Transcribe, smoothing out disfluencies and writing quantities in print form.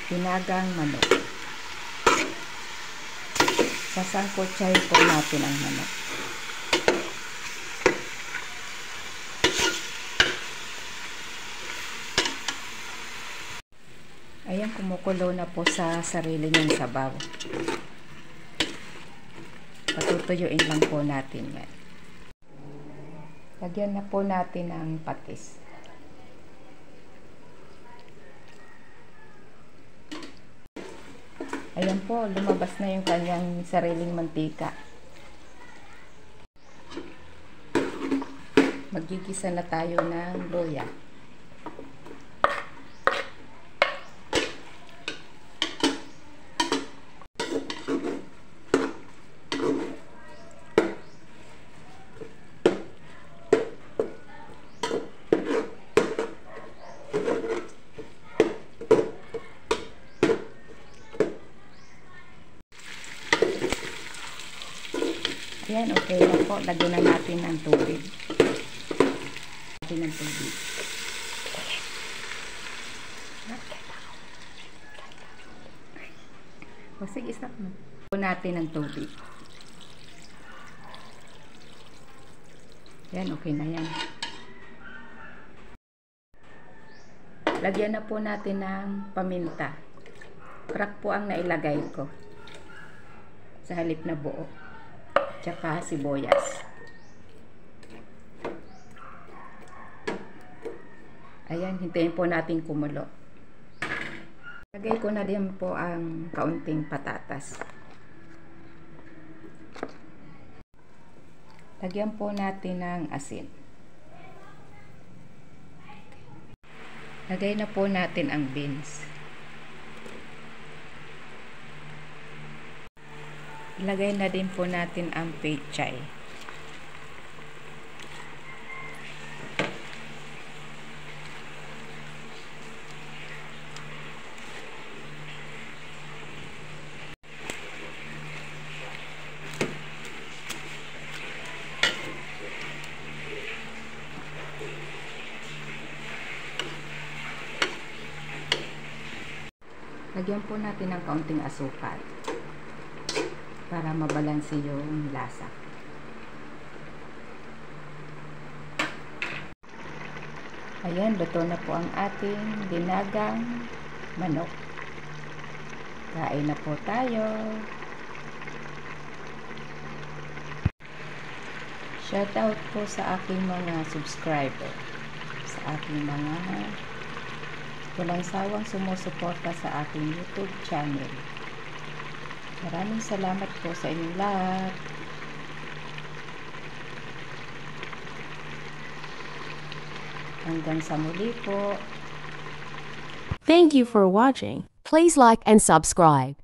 Dinagang manok. Sasangkotsahin po natin ang manok. Ayan, kumukulo na po sa sarili niyang sabaw. Patutuyuin lang po natin yan. Lagyan na po natin ng patis. Ayan po, lumabas na yung kanyang sariling mantika. Magigisa na tayo ng luya. Ayan, okay na po. Lagyan na natin ng tubig. O, sige, stop mo. Lagyan natin ng tubig. Ayan, okay na yan. Lagyan na po natin ng paminta. Crack po ang nailagay ko sa halip na buo. Tsaka sibuyas. Ayan, hintayin po natin kumulo. Lagay ko na din po ang kaunting patatas. Lagyan po natin ng asin. Lagay na po natin ang beans. Ilagay na din po natin ang pechay. Lagyan po natin ng kaunting asukal para mabalanse yung lasa. Ayan, luto na po ang ating dinagang manok. Kain na po tayo. Shoutout po sa aking mga subscriber, sa aking mga walang sawang sumusuporta sa aking YouTube channel. Maraming salamat po sa inyong lahat. Hanggang sa muli po. Thank you for watching. Please like and subscribe.